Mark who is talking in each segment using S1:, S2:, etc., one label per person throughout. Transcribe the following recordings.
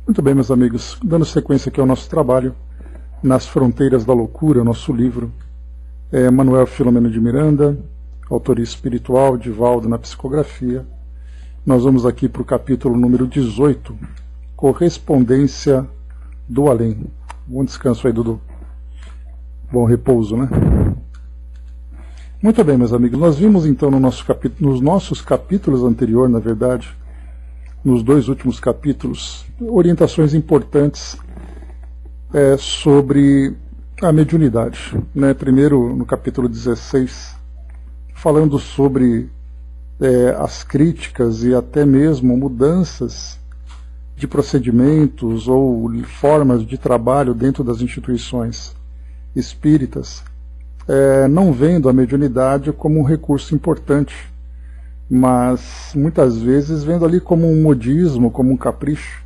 S1: Muito bem, meus amigos, dando sequência aqui ao nosso trabalho, Nas Fronteiras da Loucura, nosso livro, Manuel Filomeno de Miranda, autoria espiritual, Divaldo na psicografia. Nós vamos aqui para o capítulo número 18, Correspondência do Além. Bom descanso aí, Dudu. Bom repouso, né? Muito bem, meus amigos, nós vimos então nos nossos capítulos anteriores, na verdade, nos dois últimos capítulos, orientações importantes sobre a mediunidade. Né? Primeiro, no capítulo 16, falando sobre as críticas e até mesmo mudanças de procedimentos ou formas de trabalho dentro das instituições espíritas, não vendo a mediunidade como um recurso importante, mas muitas vezes vendo ali como um modismo, como um capricho.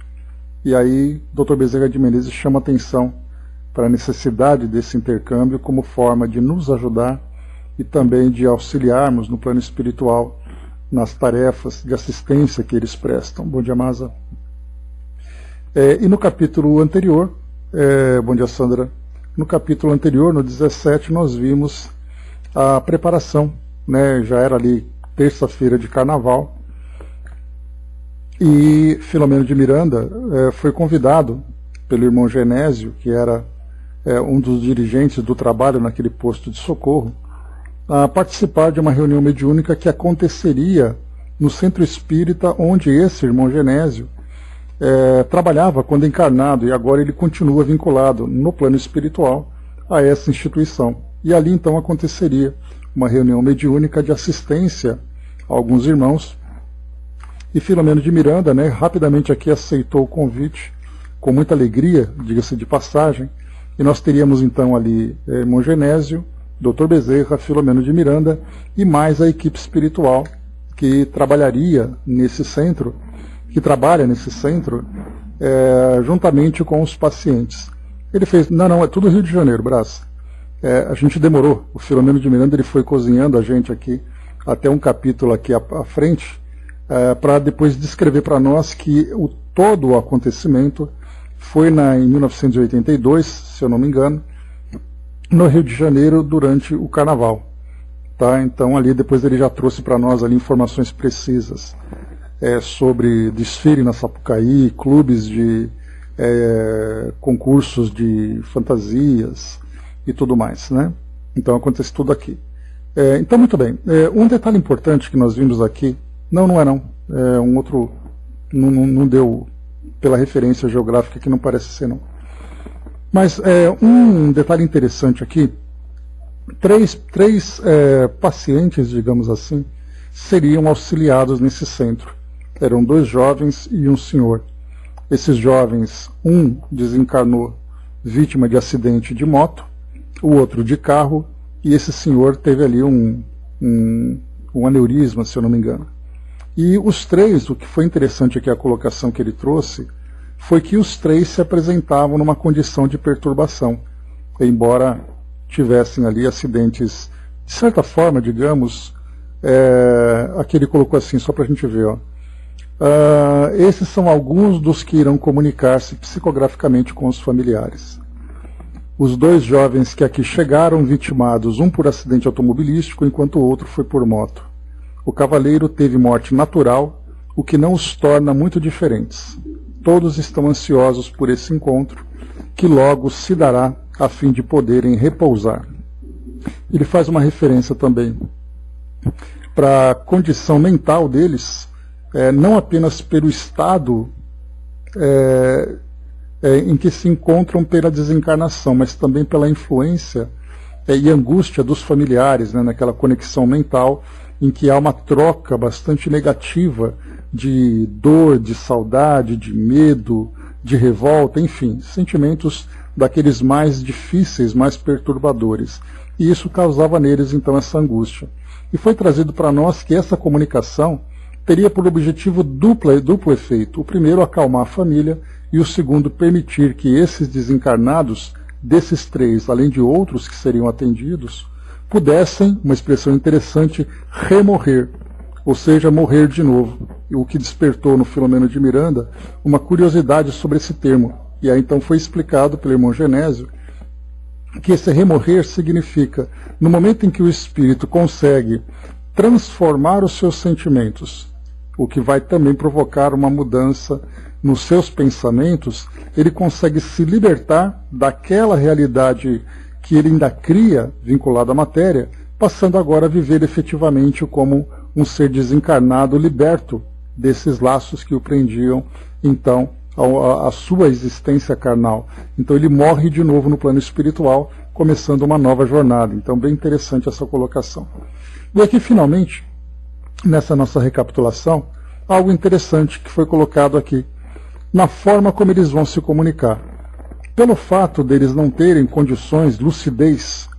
S1: E aí Dr. Bezerra de Menezes chama atenção para a necessidade desse intercâmbio como forma de nos ajudar e também de auxiliarmos no plano espiritual nas tarefas de assistência que eles prestam. Bom dia, Masa. E no capítulo anterior, bom dia, Sandra, no capítulo anterior, no 17, nós vimos a preparação, né? Já era ali terça-feira de carnaval, e Filomeno de Miranda foi convidado pelo irmão Genésio, que era um dos dirigentes do trabalho naquele posto de socorro, a participar de uma reunião mediúnica que aconteceria no centro espírita, onde esse irmão Genésio trabalhava quando encarnado, e agora ele continua vinculado no plano espiritual a essa instituição. E ali então aconteceria uma reunião mediúnica de assistência a alguns irmãos, e Filomeno de Miranda, rapidamente aqui aceitou o convite, com muita alegria, diga-se de passagem, e nós teríamos então ali irmão Genésio, Dr. Bezerra, Filomeno de Miranda, e mais a equipe espiritual que trabalharia nesse centro, que trabalha nesse centro, juntamente com os pacientes. Ele fez, não, é tudo Rio de Janeiro, Brás. A gente demorou, o Filomeno de Miranda ele foi cozinhando a gente aqui, até um capítulo aqui à frente, para depois descrever para nós que todo o acontecimento foi em 1982, se eu não me engano, no Rio de Janeiro, durante o Carnaval. Tá? Então ali depois ele já trouxe para nós ali informações precisas sobre desfile na Sapucaí, clubes de concursos de fantasias e tudo mais, né? Então acontece tudo aqui. Então, muito bem. Um detalhe importante que nós vimos aqui, não é um outro, não deu pela referência geográfica que não parece ser não. Mas um detalhe interessante aqui, três pacientes, digamos assim, seriam auxiliados nesse centro. Eram dois jovens e um senhor. Esses jovens, um desencarnou vítima de acidente de moto, o outro de carro, e esse senhor teve ali um aneurisma, se eu não me engano. E os três, o que foi interessante aqui, a colocação que ele trouxe, foi que os três se apresentavam numa condição de perturbação, embora tivessem ali acidentes, de certa forma, digamos, aqui ele colocou assim, só para a gente ver, ó. Esses são alguns dos que irão comunicar-se psicograficamente com os familiares. Os dois jovens que aqui chegaram, vitimados, um por acidente automobilístico, enquanto o outro foi por moto. O cavaleiro teve morte natural, o que não os torna muito diferentes. Todos estão ansiosos por esse encontro, que logo se dará a fim de poderem repousar. Ele faz uma referência também para a condição mental deles, não apenas pelo estado em que se encontram pela desencarnação, mas também pela influência e angústia dos familiares, naquela conexão mental em que há uma troca bastante negativa de dor, de saudade, de medo, de revolta, enfim, sentimentos daqueles mais difíceis, mais perturbadores. E isso causava neles então essa angústia. E foi trazido para nós que essa comunicação teria por objetivo duplo efeito. O primeiro, acalmar a família, e o segundo, permitir que esses desencarnados, desses três, além de outros que seriam atendidos, pudessem, uma expressão interessante, remorrer, ou seja, morrer de novo, o que despertou no Filomeno de Miranda uma curiosidade sobre esse termo. E aí então foi explicado pelo irmão Genésio que esse remorrer significa, no momento em que o espírito consegue transformar os seus sentimentos, o que vai também provocar uma mudança nos seus pensamentos, ele consegue se libertar daquela realidade que ele ainda cria vinculada à matéria, passando agora a viver efetivamente como um ser desencarnado, liberto desses laços que o prendiam, então, a sua existência carnal. Então ele morre de novo no plano espiritual, começando uma nova jornada. Então bem interessante essa colocação. E aqui finalmente, nessa nossa recapitulação, algo interessante que foi colocado aqui, na forma como eles vão se comunicar. Pelo fato deles não terem condições, lucidez,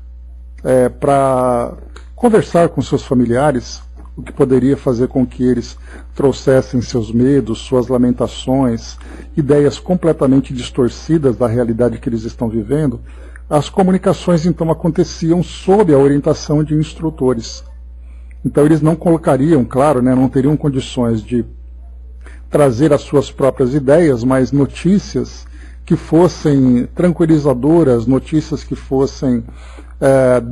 S1: para conversar com seus familiares, o que poderia fazer com que eles trouxessem seus medos, suas lamentações, ideias completamente distorcidas da realidade que eles estão vivendo, as comunicações então aconteciam sob a orientação de instrutores. Então eles não colocariam, claro, não teriam condições de trazer as suas próprias ideias, mas notícias que fossem tranquilizadoras, notícias que fossem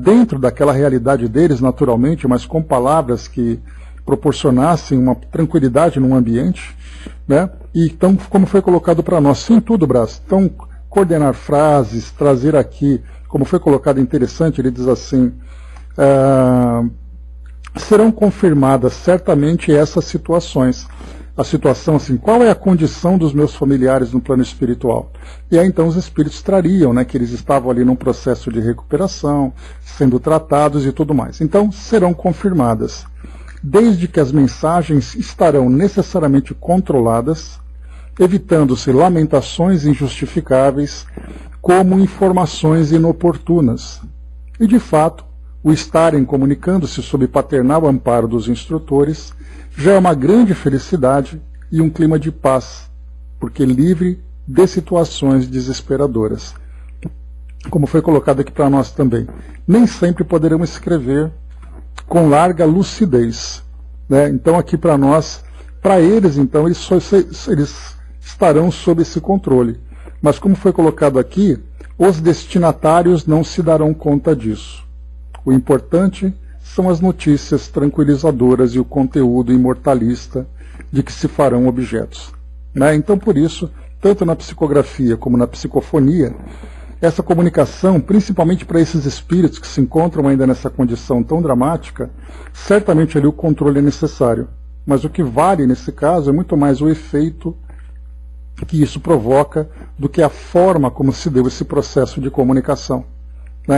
S1: dentro daquela realidade deles, naturalmente, mas com palavras que proporcionassem uma tranquilidade num ambiente, né? E então, como foi colocado para nós, sim, tudo, Brás. Então, coordenar frases, trazer aqui, como foi colocado interessante, ele diz assim, serão confirmadas certamente essas situações. A situação assim, qual é a condição dos meus familiares no plano espiritual? E aí então os espíritos trariam, que eles estavam ali num processo de recuperação, sendo tratados e tudo mais. Então serão confirmadas, desde que as mensagens estarão necessariamente controladas, evitando-se lamentações injustificáveis, como informações inoportunas. E de fato, o estarem comunicando-se sob paternal amparo dos instrutores já é uma grande felicidade e um clima de paz, porque livre de situações desesperadoras. Como foi colocado aqui para nós também, nem sempre poderemos escrever com larga lucidez, Então aqui para nós, para eles então, eles estarão sob esse controle. Mas como foi colocado aqui, os destinatários não se darão conta disso. O importante são as notícias tranquilizadoras e o conteúdo imortalista de que se farão objetos. Então, por isso, tanto na psicografia como na psicofonia, essa comunicação, principalmente para esses espíritos que se encontram ainda nessa condição tão dramática, certamente ali o controle é necessário. Mas o que vale nesse caso é muito mais o efeito que isso provoca do que a forma como se deu esse processo de comunicação.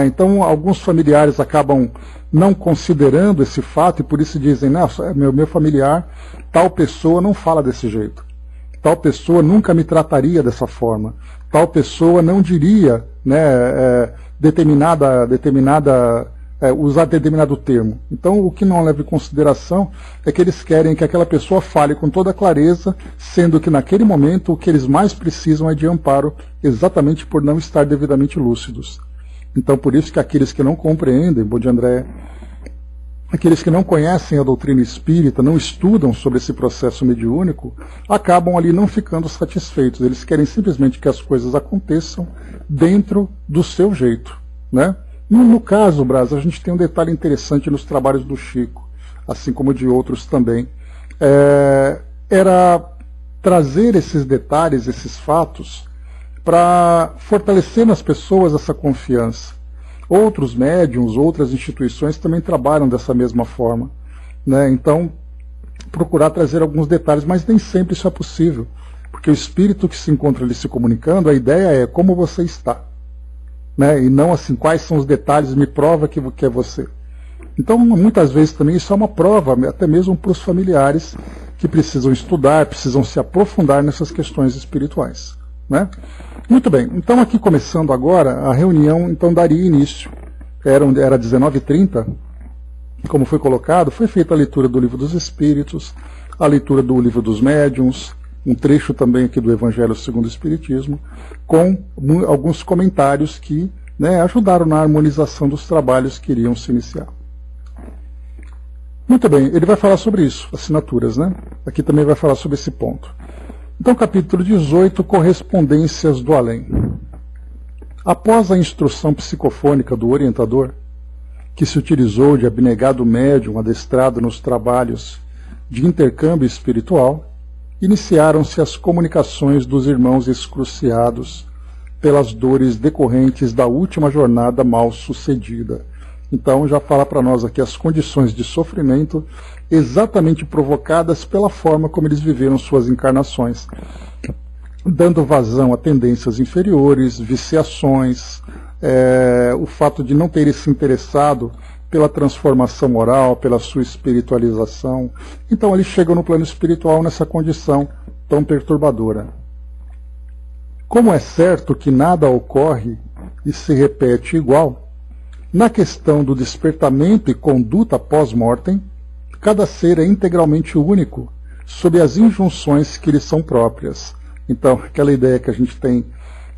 S1: Então, alguns familiares acabam não considerando esse fato e por isso dizem, meu familiar, tal pessoa não fala desse jeito, tal pessoa nunca me trataria dessa forma, tal pessoa não diria usar determinado termo. Então, o que não leva em consideração é que eles querem que aquela pessoa fale com toda clareza, sendo que naquele momento o que eles mais precisam é de amparo, exatamente por não estar devidamente lúcidos. Então, por isso que aqueles que não compreendem, Bom dia, André, aqueles que não conhecem a doutrina espírita, não estudam sobre esse processo mediúnico, acabam ali não ficando satisfeitos. Eles querem simplesmente que as coisas aconteçam dentro do seu jeito, No caso, Brás, a gente tem um detalhe interessante nos trabalhos do Chico, assim como de outros também. Era trazer esses detalhes, esses fatos, para fortalecer nas pessoas essa confiança. Outros médiuns, outras instituições também trabalham dessa mesma forma. Então, procurar trazer alguns detalhes, mas nem sempre isso é possível, porque o espírito que se encontra ali se comunicando, a ideia é como você está. E não assim, quais são os detalhes, me prova que é você. Então, muitas vezes também isso é uma prova, até mesmo para os familiares que precisam estudar, precisam se aprofundar nessas questões espirituais. Muito bem, então aqui começando agora, a reunião então daria início. Era 19h30, como foi colocado, foi feita a leitura do Livro dos Espíritos, a leitura do Livro dos Médiuns, um trecho também aqui do Evangelho segundo o Espiritismo, com alguns comentários que ajudaram na harmonização dos trabalhos que iriam se iniciar. Muito bem, ele vai falar sobre isso, assinaturas, né? Aqui também vai falar sobre esse ponto. Então, capítulo 18, correspondências do além. Após a instrução psicofônica do orientador, que se utilizou de abnegado médium adestrado nos trabalhos de intercâmbio espiritual, iniciaram-se as comunicações dos irmãos excruciados pelas dores decorrentes da última jornada mal sucedida. Então já fala para nós aqui as condições de sofrimento exatamente provocadas pela forma como eles viveram suas encarnações, dando vazão a tendências inferiores, viciações, o fato de não terem se interessado pela transformação moral, pela sua espiritualização. Então eles chegam no plano espiritual nessa condição tão perturbadora. Como é certo que nada ocorre e se repete igual, na questão do despertamento e conduta pós-mortem, cada ser é integralmente único, sob as injunções que lhe são próprias. Então, aquela ideia que a gente tem,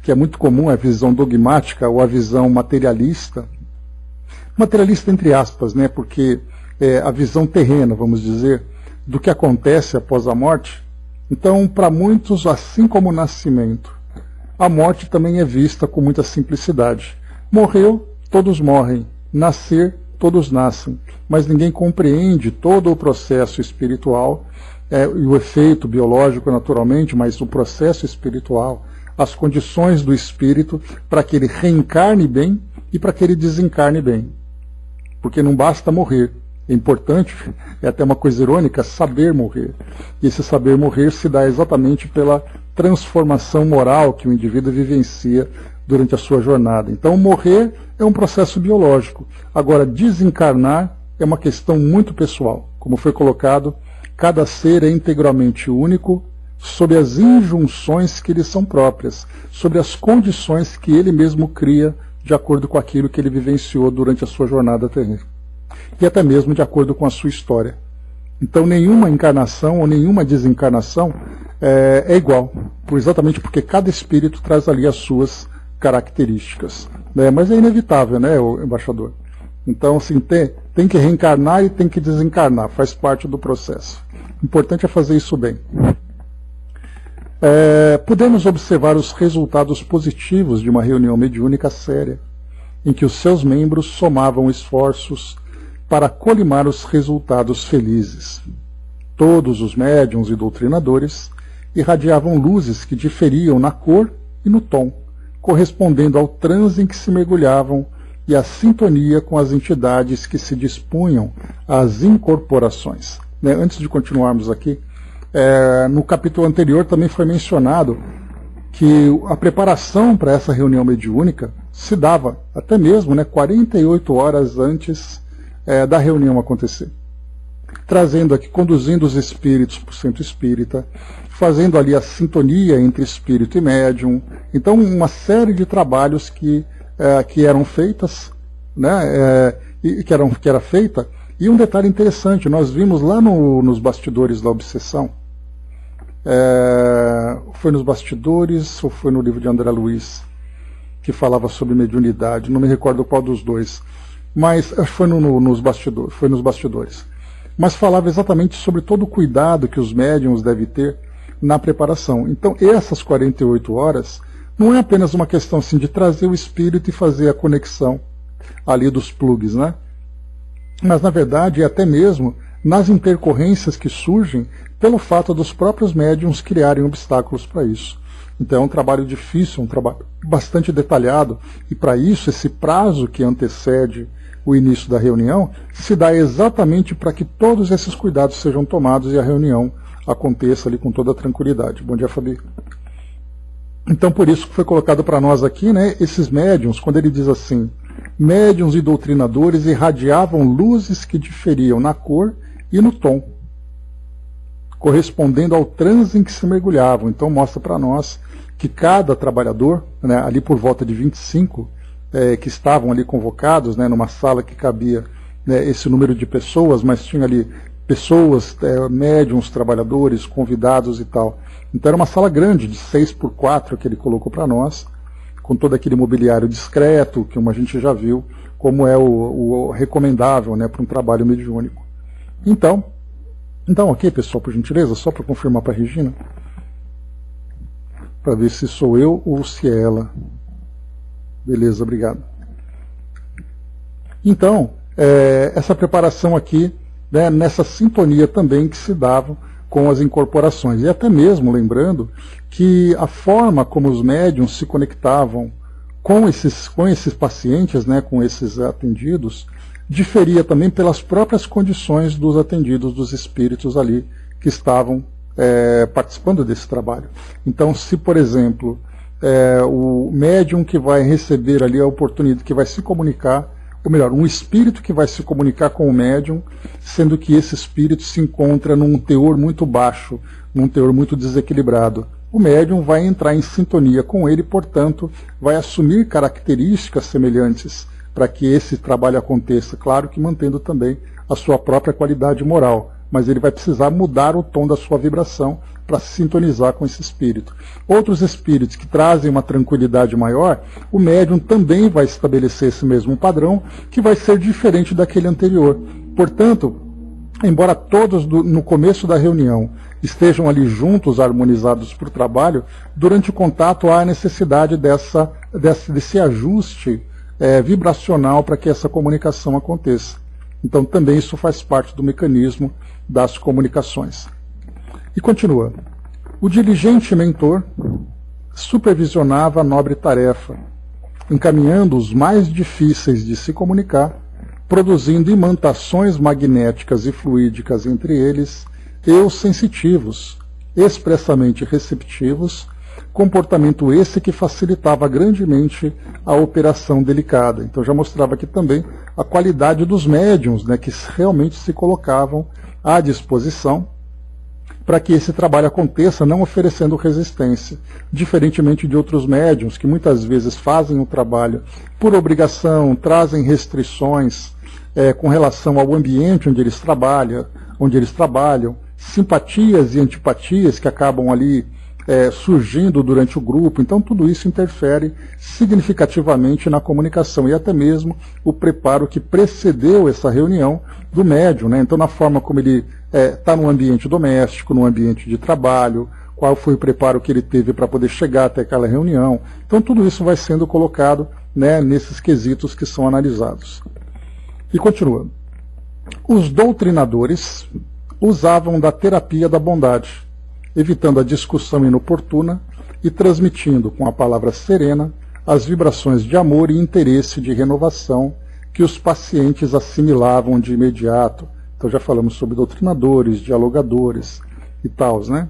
S1: que é muito comum, a visão dogmática ou a visão materialista entre aspas, né, porque a visão terrena, vamos dizer, do que acontece após a morte. Então, para muitos, assim como o nascimento, a morte também é vista com muita simplicidade. Morreu, todos morrem. Nascer, todos nascem. Mas ninguém compreende todo o processo espiritual, e o efeito biológico naturalmente, mas o processo espiritual, as condições do espírito para que ele reencarne bem e para que ele desencarne bem. Porque não basta morrer. É importante, é até uma coisa irônica, saber morrer. E esse saber morrer se dá exatamente pela transformação moral que o indivíduo vivencia durante a sua jornada. Então, morrer é um processo biológico. Agora, desencarnar é uma questão muito pessoal. Como foi colocado, cada ser é integralmente único, sob as injunções que lhe são próprias, sobre as condições que ele mesmo cria de acordo com aquilo que ele vivenciou durante a sua jornada terrena. E até mesmo de acordo com a sua história. Então nenhuma encarnação ou nenhuma desencarnação é igual, exatamente porque cada espírito traz ali as suas características. Mas é inevitável, né, o embaixador? Então, assim, tem que reencarnar e tem que desencarnar, faz parte do processo. O importante é fazer isso bem. Podemos observar os resultados positivos de uma reunião mediúnica séria, em que os seus membros somavam esforços para colimar os resultados felizes. Todos os médiuns e doutrinadores irradiavam luzes que diferiam na cor e no tom, correspondendo ao transe em que se mergulhavam e à sintonia com as entidades que se dispunham às incorporações. Antes de continuarmos aqui, no capítulo anterior também foi mencionado que a preparação para essa reunião mediúnica se dava até mesmo 48 horas antes da reunião acontecer. Trazendo aqui, conduzindo os espíritos para o centro espírita, fazendo ali a sintonia entre espírito e médium. Então, uma série de trabalhos que eram feitas, que era feita. E um detalhe interessante, nós vimos lá nos bastidores da obsessão, foi nos bastidores ou foi no livro de André Luiz, que falava sobre mediunidade, não me recordo qual dos dois, mas foi nos bastidores. Mas falava exatamente sobre todo o cuidado que os médiuns devem ter na preparação. Então, essas 48 horas não é apenas uma questão assim, de trazer o espírito e fazer a conexão ali dos plugs, né? Mas, na verdade, é até mesmo nas intercorrências que surgem pelo fato dos próprios médiuns criarem obstáculos para isso. Então é um trabalho difícil, um trabalho bastante detalhado, e para isso esse prazo que antecede o início da reunião se dá exatamente para que todos esses cuidados sejam tomados e a reunião aconteça ali com toda a tranquilidade. Bom dia, Fabi. Então por isso que foi colocado para nós aqui, esses médiuns, quando ele diz assim, médiuns e doutrinadores irradiavam luzes que diferiam na cor e no tom, correspondendo ao transe em que se mergulhavam. Então mostra para nós que cada trabalhador, ali por volta de 25, que estavam ali convocados, numa sala que cabia esse número de pessoas, mas tinha ali pessoas, médiuns, trabalhadores, convidados e tal. Então era uma sala grande, de 6x4, que ele colocou para nós, com todo aquele mobiliário discreto, que a gente já viu, como é o recomendável para um trabalho mediúnico. Então, ok, pessoal, por gentileza, só para confirmar para a Regina, para ver se sou eu ou se é ela. Beleza, obrigado. Então, essa preparação aqui, né, nessa sintonia também que se dava com as incorporações. E até mesmo lembrando que a forma como os médiuns se conectavam com esses pacientes, né, com esses atendidos, diferia também pelas próprias condições dos atendidos, dos espíritos ali que estavam participando desse trabalho. Então, se, por exemplo, o médium que vai receber ali a oportunidade, que vai se comunicar, ou melhor, um espírito que vai se comunicar com o médium, sendo que esse espírito se encontra num teor muito baixo, num teor muito desequilibrado. O médium vai entrar em sintonia com ele, portanto, vai assumir características semelhantes para que esse trabalho aconteça, claro que mantendo também a sua própria qualidade moral, mas ele vai precisar mudar o tom da sua vibração para se sintonizar com esse espírito. Outros espíritos que trazem uma tranquilidade maior, o médium também vai estabelecer esse mesmo padrão, que vai ser diferente daquele anterior. Portanto, embora todos no começo da reunião estejam ali juntos, harmonizados para o trabalho, durante o contato há a necessidade desse ajuste vibracional para que essa comunicação aconteça. Então também isso faz parte do mecanismo das comunicações. E continua. O diligente mentor supervisionava a nobre tarefa, encaminhando os mais difíceis de se comunicar, produzindo imantações magnéticas e fluídicas entre eles, e os sensitivos, expressamente receptivos, comportamento esse que facilitava grandemente a operação delicada. Então já mostrava aqui também a qualidade dos médiuns, né, que realmente se colocavam à disposição para que esse trabalho aconteça, não oferecendo resistência, diferentemente de outros médiuns que muitas vezes fazem o trabalho por obrigação, trazem restrições com relação ao ambiente onde eles trabalham, simpatias e antipatias que acabam ali surgindo durante o grupo. Então tudo isso interfere significativamente na comunicação e até mesmo o preparo que precedeu essa reunião do médium, né? Então na forma como ele está no ambiente doméstico, no ambiente de trabalho, qual foi o preparo que ele teve para poder chegar até aquela reunião. Então tudo isso vai sendo colocado, né, nesses quesitos que são analisados. E continua. Os doutrinadores usavam da terapia da bondade, evitando a discussão inoportuna e transmitindo com a palavra serena as vibrações de amor e interesse de renovação que os pacientes assimilavam de imediato. Então já falamos sobre doutrinadores, dialogadores e tal, né?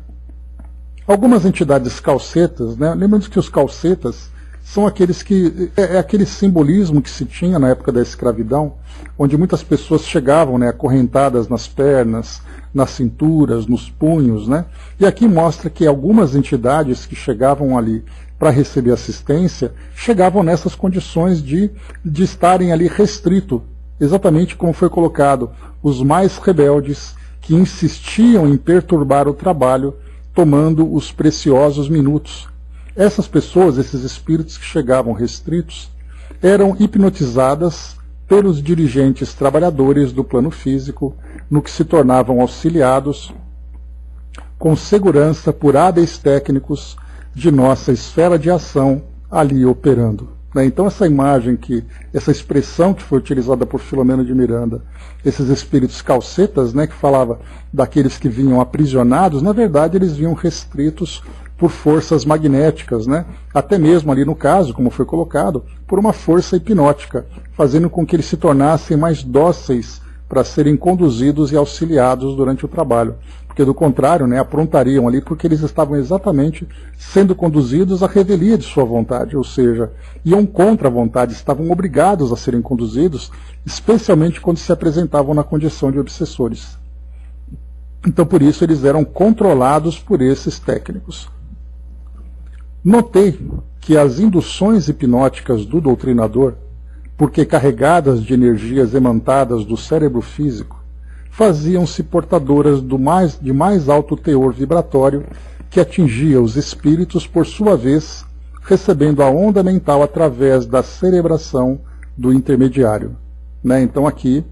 S1: Algumas entidades calcetas, né? Lembrando que os calcetas são aqueles que aquele simbolismo que se tinha na época da escravidão, onde muitas pessoas chegavam, né, acorrentadas nas pernas, nas cinturas, nos punhos, né? E aqui mostra que algumas entidades que chegavam ali para receber assistência, chegavam nessas condições de estarem ali restrito, exatamente como foi colocado, os mais rebeldes que insistiam em perturbar o trabalho, tomando os preciosos minutos. Essas pessoas, esses espíritos que chegavam restritos, eram hipnotizadas pelos dirigentes trabalhadores do plano físico, no que se tornavam auxiliados com segurança por hábeis técnicos de nossa esfera de ação ali operando. Então essa imagem, essa expressão que foi utilizada por Filomeno de Miranda, esses espíritos calcetas, né, que falava daqueles que vinham aprisionados, na verdade eles vinham restritos por forças magnéticas, né? Até mesmo ali no caso, como foi colocado, por uma força hipnótica, fazendo com que eles se tornassem mais dóceis para serem conduzidos e auxiliados durante o trabalho. Porque do contrário, né, aprontariam ali porque eles estavam exatamente sendo conduzidos à revelia de sua vontade, ou seja, iam contra a vontade, estavam obrigados a serem conduzidos, especialmente quando se apresentavam na condição de obsessores. Então por isso eles eram controlados por esses técnicos. Notei que as induções hipnóticas do doutrinador, porque carregadas de energias emantadas do cérebro físico, faziam-se portadoras de mais alto teor vibratório que atingia os espíritos, por sua vez, recebendo a onda mental através da cerebração do intermediário. Né? Então aqui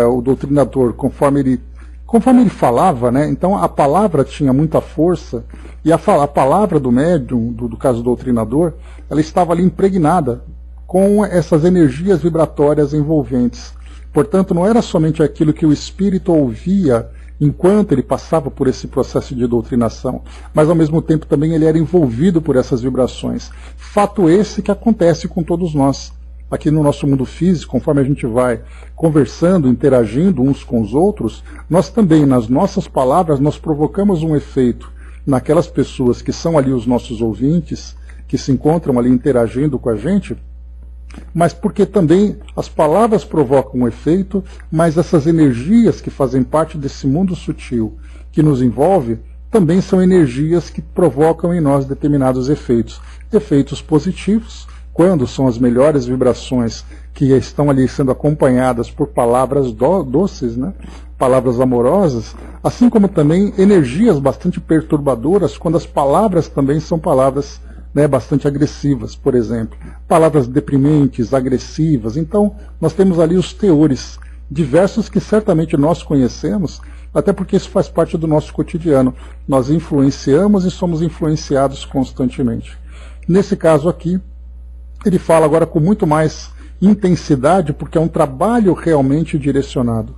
S1: o doutrinador, conforme ele falava, né, então a palavra tinha muita força, e a palavra do médium, do caso do doutrinador, ela estava ali impregnada com essas energias vibratórias envolventes. Portanto, não era somente aquilo que o espírito ouvia enquanto ele passava por esse processo de doutrinação, mas ao mesmo tempo também ele era envolvido por essas vibrações. Fato esse que acontece com todos nós. Aqui no nosso mundo físico, conforme a gente vai conversando, interagindo uns com os outros, nós também, nas nossas palavras, nós provocamos um efeito naquelas pessoas que são ali os nossos ouvintes, que se encontram ali interagindo com a gente, mas porque também as palavras provocam um efeito, mas essas energias que fazem parte desse mundo sutil que nos envolve, também são energias que provocam em nós determinados efeitos. Efeitos positivos, quando são as melhores vibrações que estão ali sendo acompanhadas por palavras doces, né? Palavras amorosas, assim como também energias bastante perturbadoras, quando as palavras também são palavras, né, bastante agressivas, por exemplo. Palavras deprimentes, agressivas. Então, nós temos ali os teores diversos que certamente nós conhecemos, até porque isso faz parte do nosso cotidiano. Nós influenciamos e somos influenciados constantemente. Nesse caso aqui, ele fala agora com muito mais intensidade, porque é um trabalho realmente direcionado.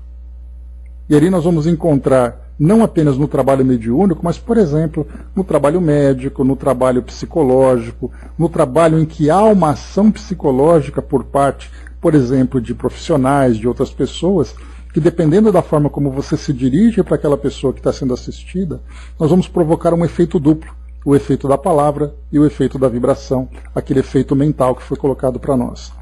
S1: E ali nós vamos encontrar, não apenas no trabalho mediúnico, mas, por exemplo, no trabalho médico, no trabalho psicológico, no trabalho em que há uma ação psicológica por parte, por exemplo, de profissionais, de outras pessoas, que dependendo da forma como você se dirige para aquela pessoa que está sendo assistida, nós vamos provocar um efeito duplo. O efeito da palavra e o efeito da vibração, aquele efeito mental que foi colocado para nós.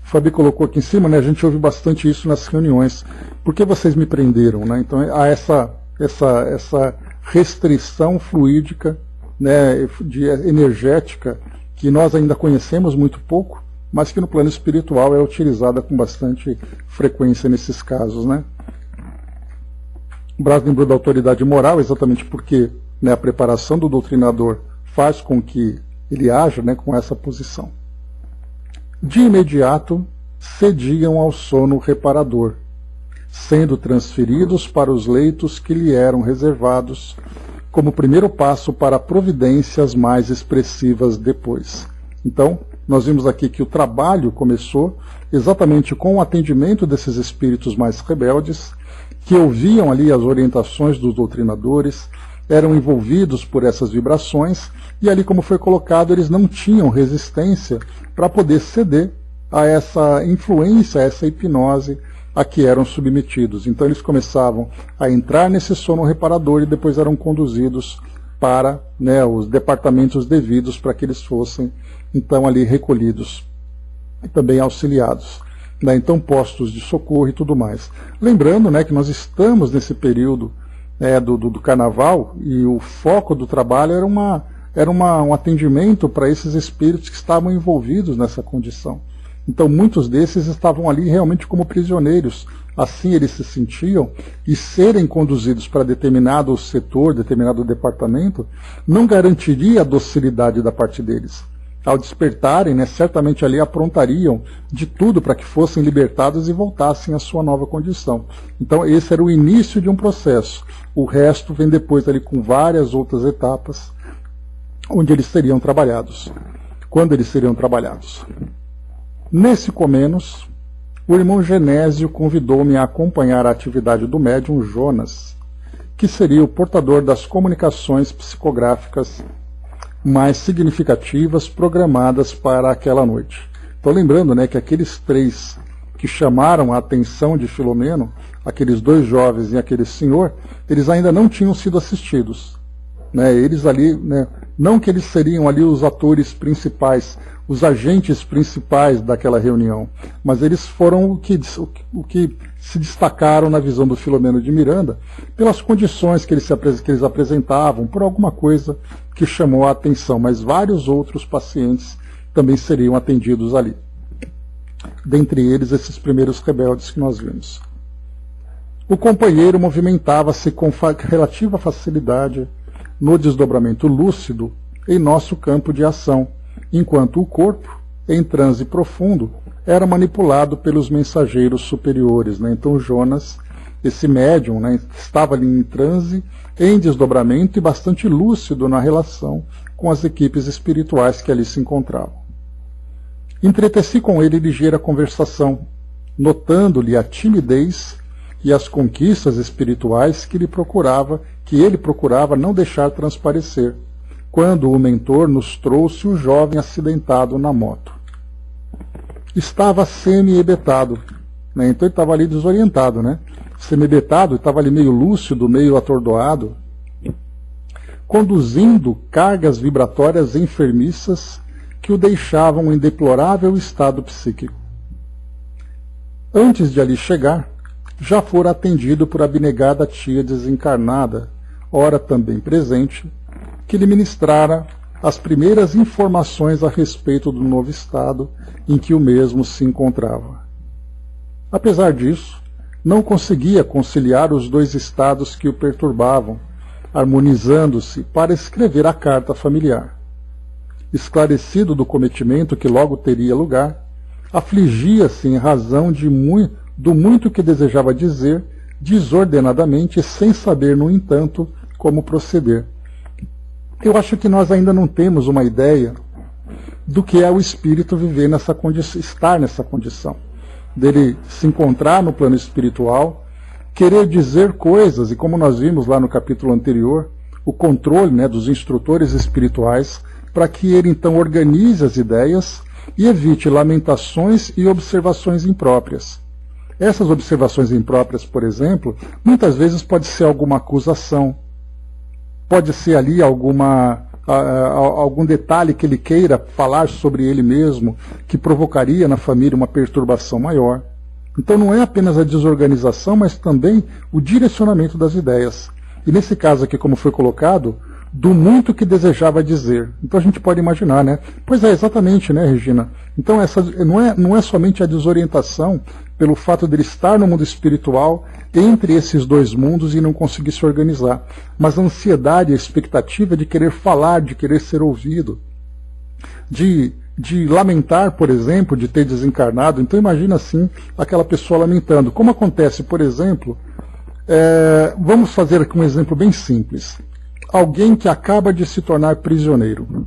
S1: O Fabi colocou aqui em cima, né, a gente ouve bastante isso nas reuniões. Por que vocês me prenderam? Né? Então há essa restrição fluídica, né, energética, que nós ainda conhecemos muito pouco, mas que no plano espiritual é utilizada com bastante frequência nesses casos. Né? O Braz lembrou da autoridade moral, exatamente porque, né, a preparação do doutrinador faz com que ele haja, né, com essa posição. De imediato, cediam ao sono reparador, sendo transferidos para os leitos que lhe eram reservados, como primeiro passo para providências mais expressivas depois. Então, nós vimos aqui que o trabalho começou exatamente com o atendimento desses espíritos mais rebeldes, que ouviam ali as orientações dos doutrinadores, eram envolvidos por essas vibrações, e ali, como foi colocado, eles não tinham resistência para poder ceder a essa influência, a essa hipnose a que eram submetidos. Então eles começavam a entrar nesse sono reparador e depois eram conduzidos para, né, os departamentos devidos para que eles fossem então ali recolhidos e também auxiliados. Né, então postos de socorro e tudo mais. Lembrando, né, que nós estamos nesse período do carnaval, e o foco do trabalho era um atendimento para esses espíritos que estavam envolvidos nessa condição. Então muitos desses estavam ali realmente como prisioneiros, assim eles se sentiam, e serem conduzidos para determinado setor, determinado departamento, não garantiria a docilidade da parte deles. Ao despertarem, né, certamente ali aprontariam de tudo para que fossem libertados e voltassem à sua nova condição. Então esse era o início de um processo. O resto vem depois ali com várias outras etapas, onde eles seriam trabalhados. Quando eles seriam trabalhados. Nesse Comenos, o irmão Genésio convidou-me a acompanhar a atividade do médium Jonas, que seria o portador das comunicações psicográficas mais significativas programadas para aquela noite. Então lembrando, né, que aqueles três que chamaram a atenção de Filomeno, aqueles dois jovens e aquele senhor, eles ainda não tinham sido assistidos. Né, eles ali, né, não que eles seriam ali os atores principais, os agentes principais daquela reunião, mas eles foram o que se destacaram na visão do Filomeno de Miranda, pelas condições que eles apresentavam, por alguma coisa que chamou a atenção, mas vários outros pacientes também seriam atendidos ali. Dentre eles, esses primeiros rebeldes que nós vimos. O companheiro movimentava-se com relativa facilidade no desdobramento lúcido em nosso campo de ação, enquanto o corpo, em transe profundo, era manipulado pelos mensageiros superiores, né? Então Jonas, esse médium, né, estava ali em transe, em desdobramento e bastante lúcido na relação com as equipes espirituais que ali se encontravam. Entreteci com ele ligeira conversação, notando-lhe a timidez e as conquistas espirituais que ele procurava não deixar transparecer, quando o mentor nos trouxe o jovem acidentado na moto. Estava semi-ebetado, né? Então ele estava ali desorientado, né? Semi-ebetado, estava ali meio lúcido, meio atordoado, conduzindo cargas vibratórias enfermiças que o deixavam em deplorável estado psíquico. Antes de ali chegar, já fora atendido por abnegada tia desencarnada, ora também presente, que lhe ministrara as primeiras informações a respeito do novo estado em que o mesmo se encontrava. Apesar disso, não conseguia conciliar os dois estados que o perturbavam, harmonizando-se para escrever a carta familiar. Esclarecido do cometimento que logo teria lugar, afligia-se em razão do muito que desejava dizer, desordenadamente e sem saber, no entanto, como proceder. Eu acho que nós ainda não temos uma ideia do que é o espírito viver nessa condição, estar nessa condição, dele se encontrar no plano espiritual, querer dizer coisas, e como nós vimos lá no capítulo anterior, o controle, né, dos instrutores espirituais, para que ele então organize as ideias e evite lamentações e observações impróprias. Essas observações impróprias, por exemplo, muitas vezes pode ser alguma acusação, pode ser ali algum detalhe que ele queira falar sobre ele mesmo, que provocaria na família uma perturbação maior. Então não é apenas a desorganização, mas também o direcionamento das ideias. E nesse caso aqui, como foi colocado, do muito que desejava dizer. Então a gente pode imaginar, né? Pois é, exatamente, né, Regina? Então essa não é somente a desorientação pelo fato de ele estar no mundo espiritual entre esses dois mundos e não conseguir se organizar, mas a ansiedade, a expectativa de querer falar, de querer ser ouvido, de lamentar, por exemplo, de ter desencarnado. Então imagina assim aquela pessoa lamentando. Como acontece, por exemplo, vamos fazer aqui um exemplo bem simples. Alguém que acaba de se tornar prisioneiro.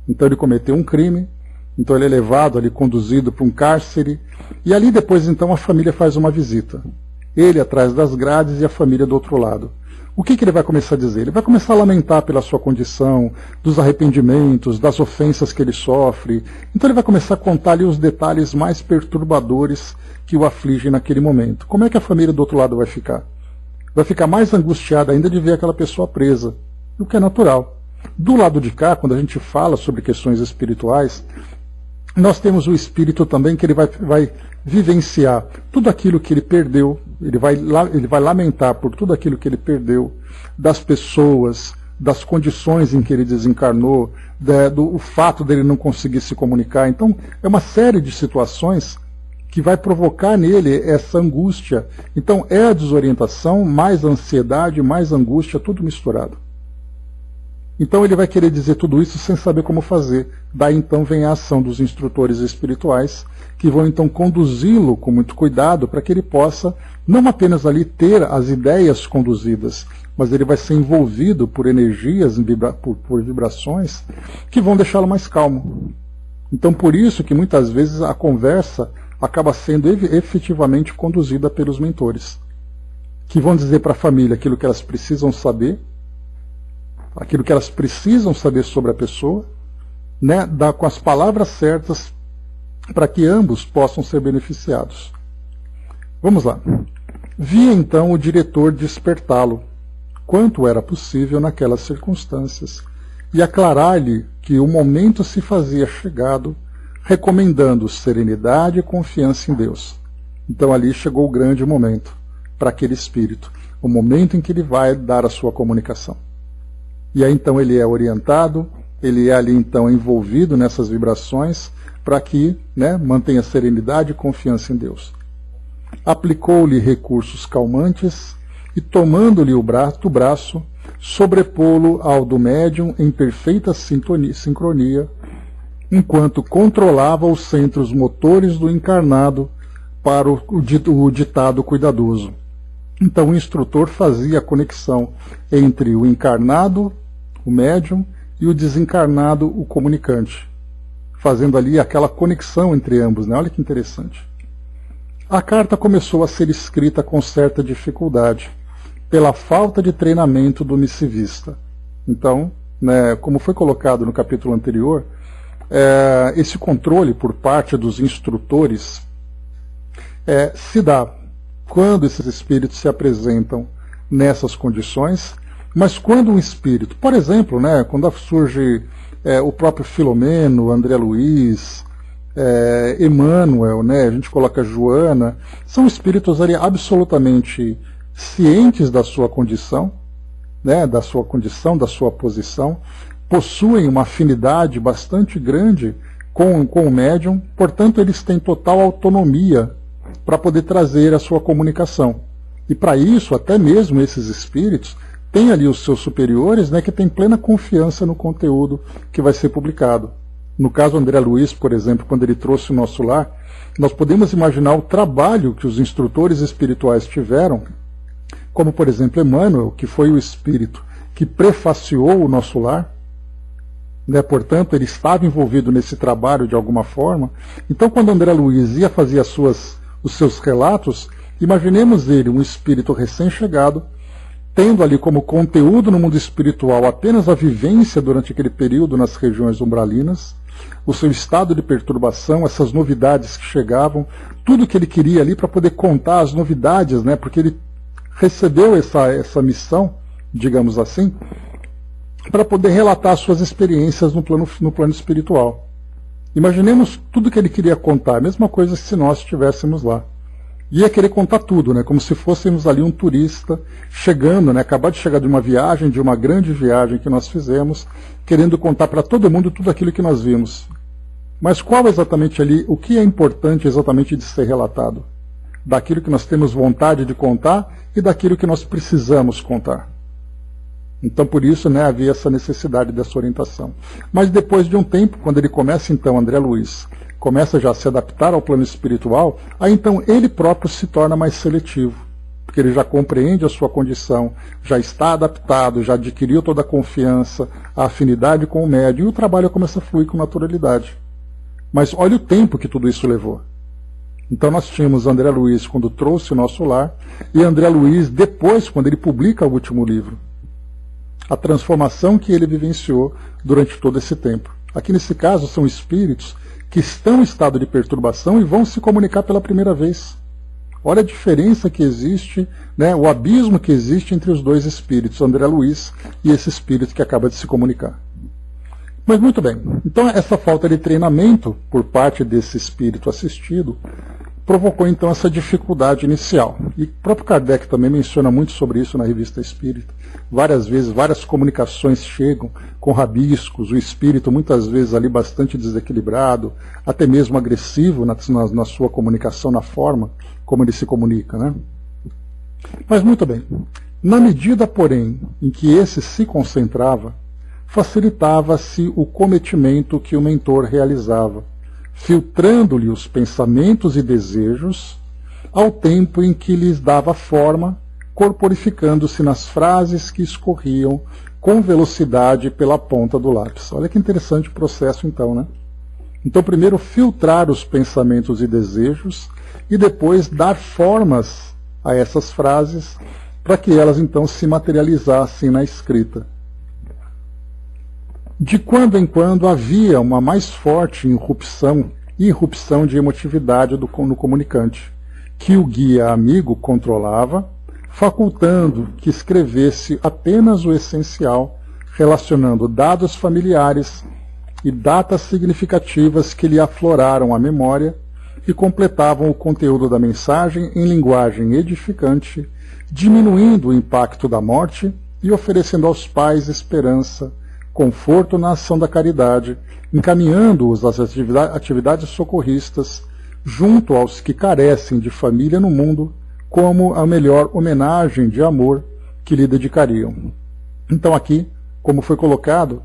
S1: Então ele cometeu um crime, então ele é levado ali, conduzido para um cárcere, e ali depois então a família faz uma visita. Ele atrás das grades e a família do outro lado. O que ele vai começar a dizer? Ele vai começar a lamentar pela sua condição, dos arrependimentos, das ofensas que ele sofre. Então ele vai começar a contar ali os detalhes mais perturbadores que o afligem naquele momento. Como é que a família do outro lado vai ficar? Vai ficar mais angustiada ainda de ver aquela pessoa presa, o que é natural. Do lado de cá, quando a gente fala sobre questões espirituais, nós temos o espírito também que ele vai vivenciar tudo aquilo que ele perdeu, ele vai lamentar por tudo aquilo que ele perdeu, das pessoas, das condições em que ele desencarnou, do fato dele não conseguir se comunicar. Então, é uma série de situações que vai provocar nele essa angústia. Então, é a desorientação, mais a ansiedade, mais a angústia, tudo misturado. Então ele vai querer dizer tudo isso sem saber como fazer. Daí então vem a ação dos instrutores espirituais, que vão então conduzi-lo com muito cuidado para que ele possa não apenas ali ter as ideias conduzidas, mas ele vai ser envolvido por energias, por vibrações, que vão deixá-lo mais calmo. Então por isso que muitas vezes a conversa acaba sendo efetivamente conduzida pelos mentores, que vão dizer para a família aquilo que elas precisam saber, sobre a pessoa, né, com as palavras certas para que ambos possam ser beneficiados. Vamos lá. Via então o diretor despertá-lo, quanto era possível naquelas circunstâncias, e aclarar-lhe que o momento se fazia chegado, recomendando serenidade e confiança em Deus. Então ali chegou o grande momento para aquele espírito, o momento em que ele vai dar a sua comunicação. E aí então ele é orientado, ele é ali então envolvido nessas vibrações para que, né, mantenha serenidade e confiança em Deus. Aplicou-lhe recursos calmantes e, tomando-lhe do braço, sobrepô-lo ao do médium em perfeita sincronia, enquanto controlava os centros motores do encarnado para o ditado cuidadoso. Então o instrutor fazia a conexão entre o encarnado, o médium, e o desencarnado, o comunicante, fazendo ali aquela conexão entre ambos, né? Olha que interessante. A carta começou a ser escrita com certa dificuldade, pela falta de treinamento do missivista. Então, né, como foi colocado no capítulo anterior, esse controle por parte dos instrutores se dá quando esses espíritos se apresentam nessas condições, mas quando um espírito, por exemplo, né, quando surge o próprio Filomeno, André Luiz, Emmanuel, né, a gente coloca Joana, são espíritos ali absolutamente cientes da sua condição, né, da sua posição, possuem uma afinidade bastante grande com o médium, portanto eles têm total autonomia para poder trazer a sua comunicação. E para isso, até mesmo esses espíritos têm ali os seus superiores, né, que têm plena confiança no conteúdo que vai ser publicado. No caso André Luiz, por exemplo, quando ele trouxe o Nosso Lar, nós podemos imaginar o trabalho que os instrutores espirituais tiveram, como por exemplo Emmanuel, que foi o espírito que prefaciou o Nosso Lar, né, portanto ele estava envolvido nesse trabalho de alguma forma. Então quando André Luiz ia fazer os seus relatos, imaginemos ele, um espírito recém-chegado, tendo ali como conteúdo no mundo espiritual apenas a vivência durante aquele período nas regiões umbralinas, o seu estado de perturbação, essas novidades que chegavam, tudo que ele queria ali para poder contar as novidades, né, porque ele recebeu essa missão, digamos assim, para poder relatar suas experiências no plano espiritual. Imaginemos tudo que ele queria contar, a mesma coisa se nós estivéssemos lá. Ia querer contar tudo, né, como se fôssemos ali um turista chegando, né, acabar de chegar de uma viagem, de uma grande viagem que nós fizemos, querendo contar para todo mundo tudo aquilo que nós vimos. Mas qual exatamente ali, o que é importante exatamente de ser relatado? Daquilo que nós temos vontade de contar e daquilo que nós precisamos contar. Então por isso, né, havia essa necessidade dessa orientação. Mas depois de um tempo, quando ele começa então, André Luiz, começa já a se adaptar ao plano espiritual, aí então ele próprio se torna mais seletivo, porque ele já compreende a sua condição, já está adaptado, já adquiriu toda a confiança, a afinidade com o médium, e o trabalho começa a fluir com naturalidade. Mas olha o tempo que tudo isso levou. Então nós tínhamos André Luiz quando trouxe o Nosso Lar, e André Luiz depois, quando ele publica o último livro. A transformação que ele vivenciou durante todo esse tempo. Aqui nesse caso são espíritos que estão em estado de perturbação e vão se comunicar pela primeira vez. Olha a diferença que existe, né, o abismo que existe entre os dois espíritos, André Luiz e esse espírito que acaba de se comunicar. Mas muito bem, então essa falta de treinamento por parte desse espírito assistido provocou então essa dificuldade inicial. E o próprio Kardec também menciona muito sobre isso na Revista Espírita. Várias vezes, várias comunicações chegam com rabiscos, o espírito muitas vezes ali bastante desequilibrado, até mesmo agressivo na sua comunicação, na forma como ele se comunica, né? Mas muito bem, na medida, porém, em que esse se concentrava, facilitava-se o cometimento que o mentor realizava, filtrando-lhe os pensamentos e desejos, ao tempo em que lhes dava forma, corporificando-se nas frases que escorriam com velocidade pela ponta do lápis. Olha que interessante o processo então, né? Então primeiro filtrar os pensamentos e desejos e depois dar formas a essas frases para que elas então se materializassem na escrita. De quando em quando havia uma mais forte irrupção de emotividade no comunicante, que o guia amigo controlava, facultando que escrevesse apenas o essencial, relacionando dados familiares e datas significativas que lhe afloraram a memória e completavam o conteúdo da mensagem em linguagem edificante, diminuindo o impacto da morte e oferecendo aos pais esperança, conforto na ação da caridade, encaminhando-os às atividades socorristas, junto aos que carecem de família no mundo, como a melhor homenagem de amor que lhe dedicariam. Então aqui, como foi colocado,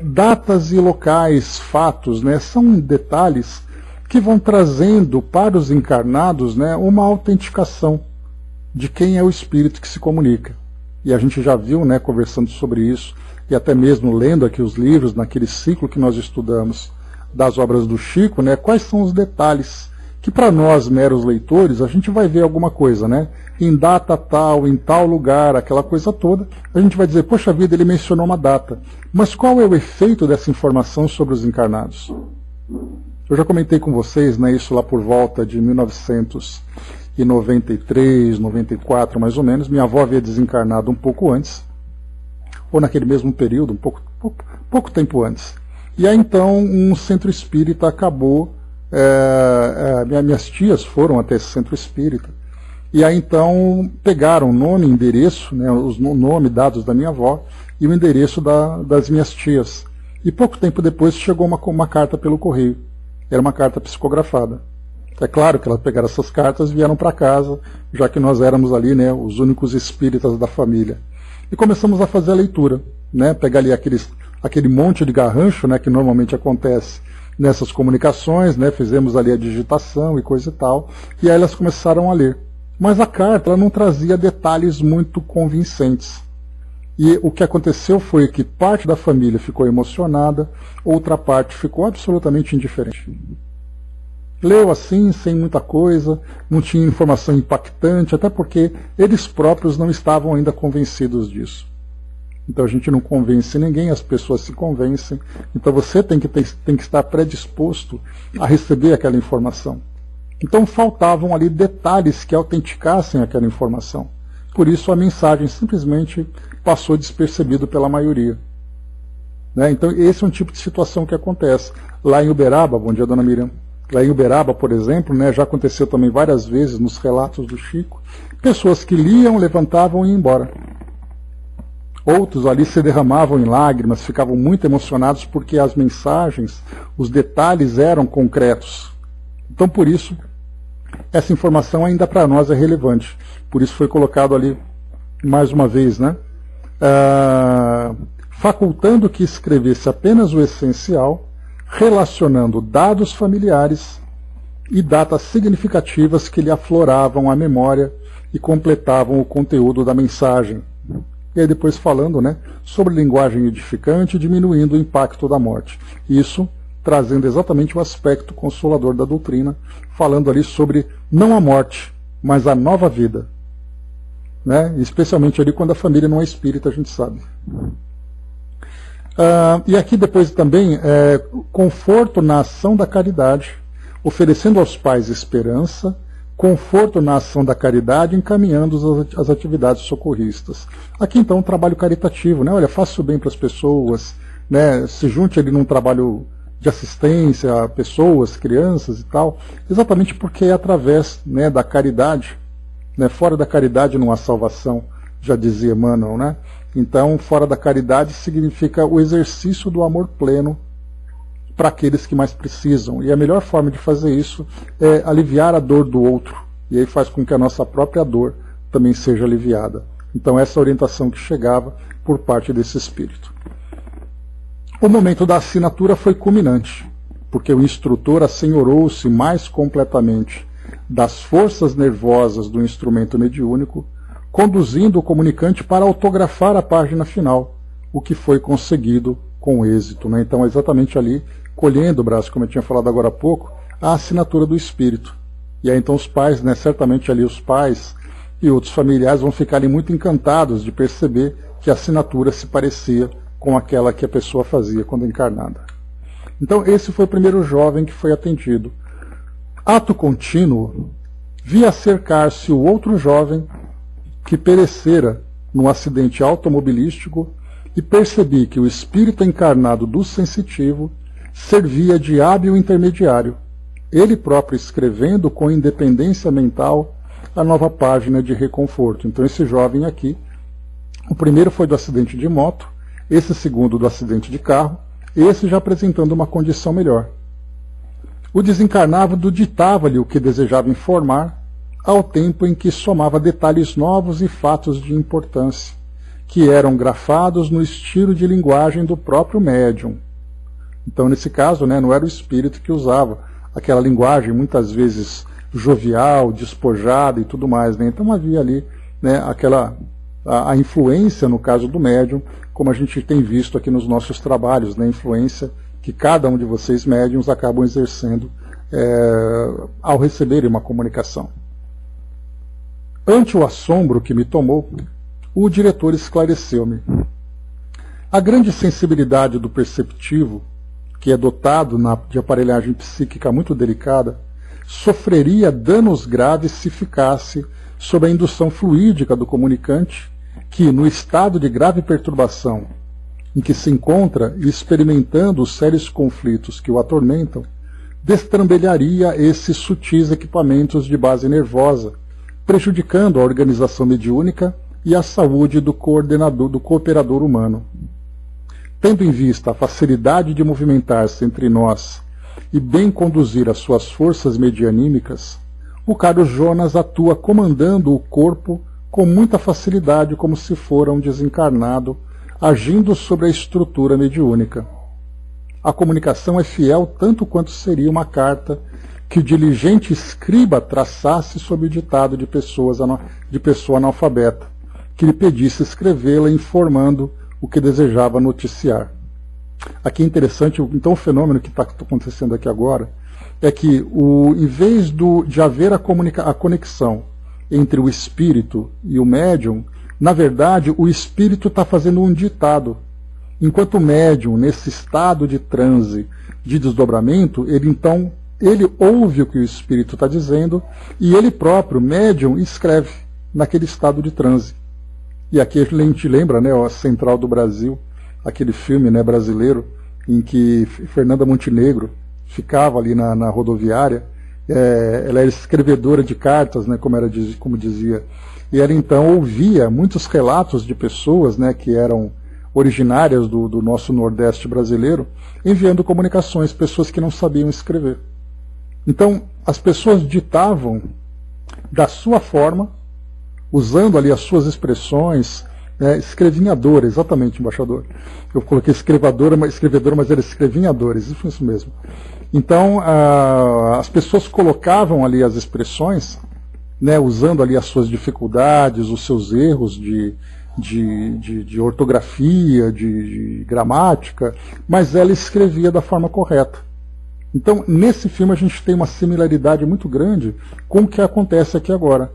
S1: datas e locais, fatos, né, são detalhes que vão trazendo para os encarnados, né, uma autenticação de quem é o espírito que se comunica. E a gente já viu, né, conversando sobre isso, e até mesmo lendo aqui os livros, naquele ciclo que nós estudamos das obras do Chico, né, quais são os detalhes que para nós, meros leitores, a gente vai ver alguma coisa, né? Em data tal, em tal lugar, aquela coisa toda, a gente vai dizer, poxa vida, ele mencionou uma data. Mas qual é o efeito dessa informação sobre os encarnados? Eu já comentei com vocês, né, isso lá por volta de 1993, 94 mais ou menos. Minha avó havia desencarnado um pouco antes, ou naquele mesmo período, pouco tempo antes. E aí então um centro espírita acabou, minhas tias foram até esse centro espírita, e aí então pegaram o nome e endereço, né, os nome dados da minha avó e o endereço das minhas tias. E pouco tempo depois chegou uma carta pelo correio. Era uma carta psicografada. É claro que elas pegaram essas cartas e vieram para casa, já que nós éramos ali, né, os únicos espíritas da família. E começamos a fazer a leitura, né, pegar ali aquele monte de garrancho, né, que normalmente acontece nessas comunicações, né, fizemos ali a digitação e coisa e tal, e aí elas começaram a ler. Mas a carta ela não trazia detalhes muito convincentes. E o que aconteceu foi que parte da família ficou emocionada, outra parte ficou absolutamente indiferente. Leu assim, sem muita coisa, não tinha informação impactante, até porque eles próprios não estavam ainda convencidos disso. Então a gente não convence ninguém, as pessoas se convencem. Então você tem que estar predisposto a receber aquela informação. Então faltavam ali detalhes que autenticassem aquela informação. Por isso a mensagem simplesmente passou despercebido pela maioria. Né? Então esse é um tipo de situação que acontece. Lá em Uberaba, bom dia dona Miriam, lá em Uberaba, por exemplo, né, já aconteceu também várias vezes nos relatos do Chico, pessoas que liam, levantavam e iam embora. Outros ali se derramavam em lágrimas, ficavam muito emocionados porque as mensagens, os detalhes eram concretos. Então por isso, essa informação ainda para nós é relevante. Por isso foi colocado ali, mais uma vez, né? Facultando que escrevesse apenas o essencial, relacionando dados familiares e datas significativas que lhe afloravam a memória e completavam o conteúdo da mensagem. E aí depois falando, né, sobre linguagem edificante, diminuindo o impacto da morte. Isso trazendo exatamente o aspecto consolador da doutrina, falando ali sobre não a morte, mas a nova vida. Né? Especialmente ali quando a família não é espírita, a gente sabe. E aqui depois também, conforto na ação da caridade, oferecendo aos pais esperança, conforto na ação da caridade, encaminhando as atividades socorristas. Aqui então um trabalho caritativo, né? Olha, faça o bem para as pessoas, né? Se junte ali num trabalho de assistência a pessoas, crianças e tal, exatamente porque é através, né, da caridade, né? Fora da caridade não há salvação, já dizia Emmanuel, né? Então, fora da caridade significa o exercício do amor pleno para aqueles que mais precisam. E a melhor forma de fazer isso é aliviar a dor do outro. E aí faz com que a nossa própria dor também seja aliviada. Então essa orientação que chegava por parte desse espírito. O momento da assinatura foi culminante, porque o instrutor assenhorou-se mais completamente das forças nervosas do instrumento mediúnico, conduzindo o comunicante para autografar a página final, o que foi conseguido com êxito. Né? Então, exatamente ali, colhendo, Brás, como eu tinha falado agora há pouco, a assinatura do espírito. E aí então os pais, né, certamente ali os pais e outros familiares vão ficarem muito encantados de perceber que a assinatura se parecia com aquela que a pessoa fazia quando encarnada. Então esse foi o primeiro jovem que foi atendido. Ato contínuo, via cercar-se o outro jovem que perecera num acidente automobilístico e percebi que o espírito encarnado do sensitivo servia de hábil intermediário, ele próprio escrevendo com independência mental a nova página de reconforto. Então esse jovem aqui, o primeiro foi do acidente de moto, esse segundo do acidente de carro, esse já apresentando uma condição melhor. O desencarnado ditava-lhe o que desejava informar, ao tempo em que somava detalhes novos e fatos de importância, que eram grafados no estilo de linguagem do próprio médium. Então, nesse caso, né, não era o espírito que usava aquela linguagem, muitas vezes jovial, despojada e tudo mais, né? Então havia ali, né, a influência, no caso do médium, como a gente tem visto aqui nos nossos trabalhos, né, a influência que cada um de vocês médiums acabam exercendo ao receberem uma comunicação. Ante o assombro que me tomou, o diretor esclareceu-me. A grande sensibilidade do perceptivo, que é dotado de aparelhagem psíquica muito delicada, sofreria danos graves se ficasse sob a indução fluídica do comunicante, que, no estado de grave perturbação em que se encontra e experimentando os sérios conflitos que o atormentam, destrambelharia esses sutis equipamentos de base nervosa, prejudicando a organização mediúnica e a saúde do cooperador humano. Tendo em vista a facilidade de movimentar-se entre nós e bem conduzir as suas forças medianímicas, o caro Jonas atua comandando o corpo com muita facilidade, como se fora um desencarnado, agindo sobre a estrutura mediúnica. A comunicação é fiel tanto quanto seria uma carta que o diligente escriba traçasse sob o ditado de pessoa analfabeta, que lhe pedisse escrevê-la informando o que desejava noticiar. Aqui é interessante, então o fenômeno que está acontecendo aqui agora é que, em vez de haver a conexão entre o espírito e o médium, na verdade o espírito está fazendo um ditado. Enquanto o médium, nesse estado de transe, de desdobramento, ele ouve o que o espírito está dizendo e ele próprio, médium, escreve naquele estado de transe. E aqui a gente lembra, né, a Central do Brasil, aquele filme, né, brasileiro, em que Fernanda Montenegro ficava ali na rodoviária. Ela era escrevedora de cartas, né, como dizia, e ela então ouvia muitos relatos de pessoas, né, que eram originárias do nosso Nordeste brasileiro, enviando comunicações, pessoas que não sabiam escrever. Então, as pessoas ditavam da sua forma, usando ali as suas expressões, escrevinhadora, exatamente, embaixador. Eu coloquei escrevedora, mas era escrevinhadores, isso mesmo. Então, as pessoas colocavam ali as expressões, né, usando ali as suas dificuldades, os seus erros de ortografia, de gramática, mas ela escrevia da forma correta. Então, nesse filme a gente tem uma similaridade muito grande com o que acontece aqui agora.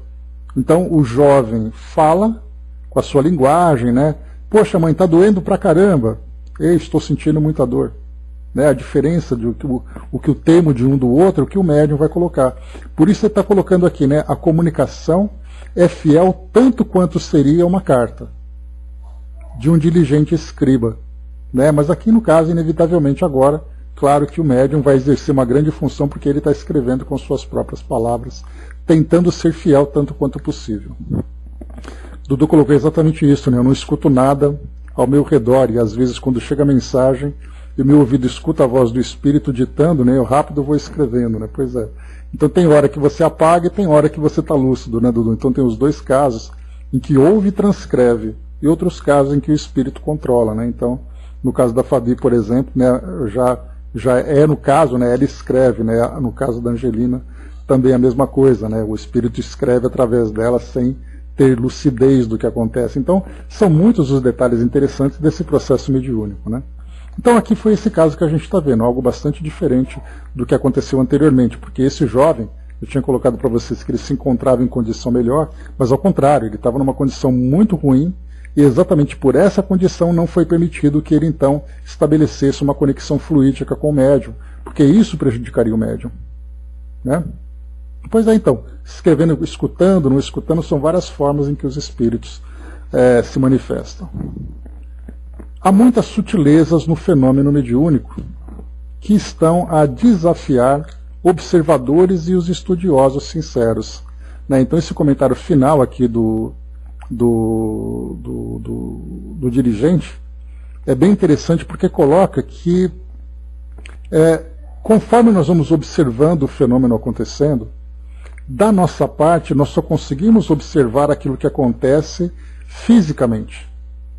S1: Então, o jovem fala com a sua linguagem, né? Poxa, mãe, tá doendo pra caramba. Ei, estou sentindo muita dor. Né? A diferença de o que o termo de um do outro, o que o médium vai colocar. Por isso ele está colocando aqui, né? A comunicação é fiel tanto quanto seria uma carta de um diligente escriba. Né? Mas aqui no caso, inevitavelmente agora, claro que o médium vai exercer uma grande função porque ele está escrevendo com suas próprias palavras, tentando ser fiel tanto quanto possível. Dudu colocou exatamente isso, né? Eu não escuto nada ao meu redor, e às vezes quando chega a mensagem, e o meu ouvido escuta a voz do Espírito ditando, né? Eu rápido vou escrevendo, né? Pois é. Então tem hora que você apaga e tem hora que você está lúcido, né, Dudu? Então tem os dois casos em que ouve e transcreve, e outros casos em que o Espírito controla, né? Então, no caso da Fabi, por exemplo, né, já é no caso, né, ela escreve, né? No caso da Angelina, também a mesma coisa, né? O Espírito escreve através dela sem ter lucidez do que acontece. Então, são muitos os detalhes interessantes desse processo mediúnico, né? Então aqui foi esse caso que a gente está vendo, algo bastante diferente do que aconteceu anteriormente, porque esse jovem, eu tinha colocado para vocês que ele se encontrava em condição melhor, mas ao contrário, ele estava numa condição muito ruim, e exatamente por essa condição não foi permitido que ele então estabelecesse uma conexão fluídica com o médium, porque isso prejudicaria o médium. Né? Pois é, então, escrevendo, escutando, não escutando, são várias formas em que os espíritos se manifestam. Há muitas sutilezas no fenômeno mediúnico que estão a desafiar observadores e os estudiosos sinceros. Né? Então esse comentário final aqui do dirigente é bem interessante porque coloca que conforme nós vamos observando o fenômeno acontecendo, da nossa parte nós só conseguimos observar aquilo que acontece fisicamente.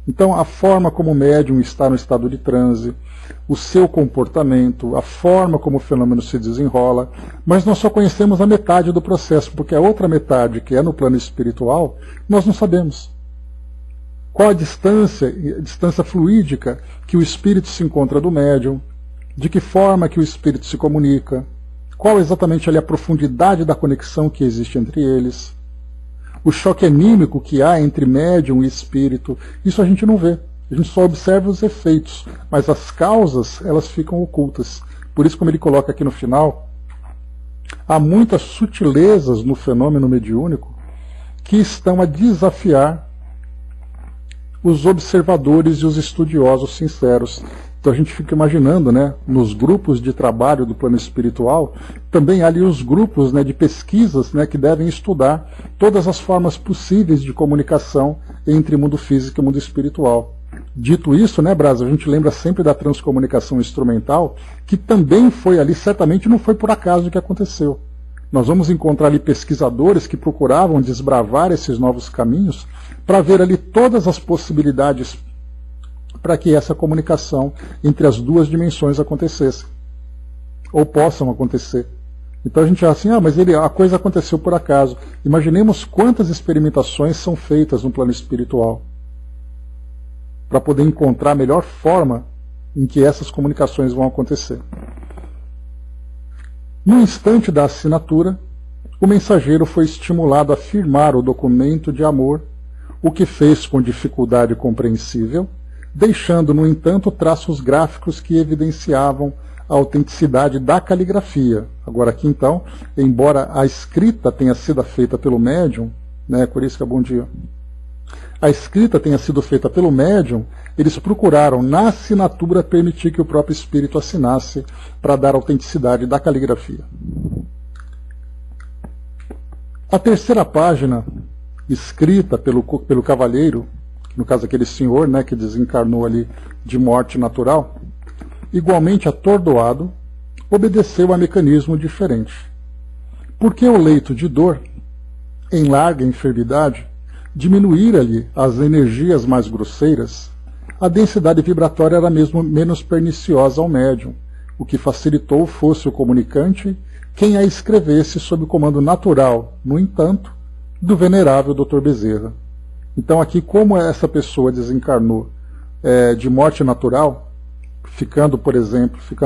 S1: Então, a forma como o médium está no estado de transe, o seu comportamento, a forma como o fenômeno se desenrola, mas nós só conhecemos a metade do processo, porque a outra metade, que é no plano espiritual, nós não sabemos. Qual a distância fluídica que o espírito se encontra do médium, de que forma que o espírito se comunica, qual exatamente ali a profundidade da conexão que existe entre eles, o choque anímico que há entre médium e espírito, isso a gente não vê. A gente só observa os efeitos, mas as causas, elas ficam ocultas. Por isso, como ele coloca aqui no final, há muitas sutilezas no fenômeno mediúnico que estão a desafiar os observadores e os estudiosos sinceros. Então a gente fica imaginando, né, nos grupos de trabalho do plano espiritual, também há ali os grupos, né, de pesquisas, né, que devem estudar todas as formas possíveis de comunicação entre mundo físico e mundo espiritual. Dito isso, né, Brasa, a gente lembra sempre da transcomunicação instrumental, que também foi ali, certamente não foi por acaso que aconteceu. Nós vamos encontrar ali pesquisadores que procuravam desbravar esses novos caminhos para ver ali todas as possibilidades para que essa comunicação entre as duas dimensões acontecesse, ou possam acontecer. Então a gente acha assim, mas a coisa aconteceu por acaso. Imaginemos quantas experimentações são feitas no plano espiritual para poder encontrar a melhor forma em que essas comunicações vão acontecer. No instante da assinatura, o mensageiro foi estimulado a firmar o documento de amor, o que fez com dificuldade compreensível, deixando, no entanto, traços gráficos que evidenciavam a autenticidade da caligrafia. Agora aqui, então, embora a escrita tenha sido feita pelo médium, né, Corisca, bom dia, a escrita tenha sido feita pelo médium, eles procuraram, na assinatura, permitir que o próprio espírito assinasse para dar autenticidade da caligrafia. A terceira página, escrita pelo cavalheiro, no caso aquele senhor, né, que desencarnou ali de morte natural, igualmente atordoado, obedeceu a mecanismo diferente. Porque o leito de dor, em larga enfermidade, diminuíra-lhe as energias mais grosseiras, a densidade vibratória era mesmo menos perniciosa ao médium, o que facilitou fosse o comunicante quem a escrevesse sob o comando natural, no entanto, do venerável Dr. Bezerra. Então aqui, como essa pessoa desencarnou de morte natural, ficando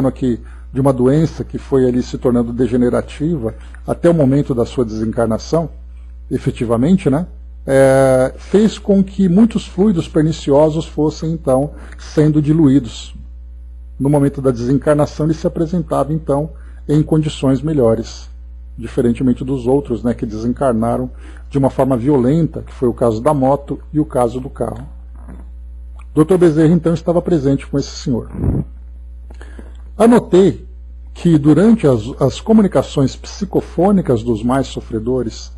S1: aqui de uma doença que foi ali se tornando degenerativa até o momento da sua desencarnação, efetivamente, né, fez com que muitos fluidos perniciosos fossem, então, sendo diluídos. No momento da desencarnação, ele se apresentava, então, em condições melhores, diferentemente dos outros, né, que desencarnaram de uma forma violenta, que foi o caso da moto e o caso do carro. Dr. Bezerra, então, estava presente com esse senhor. Anotei que, durante as comunicações psicofônicas dos mais sofredores,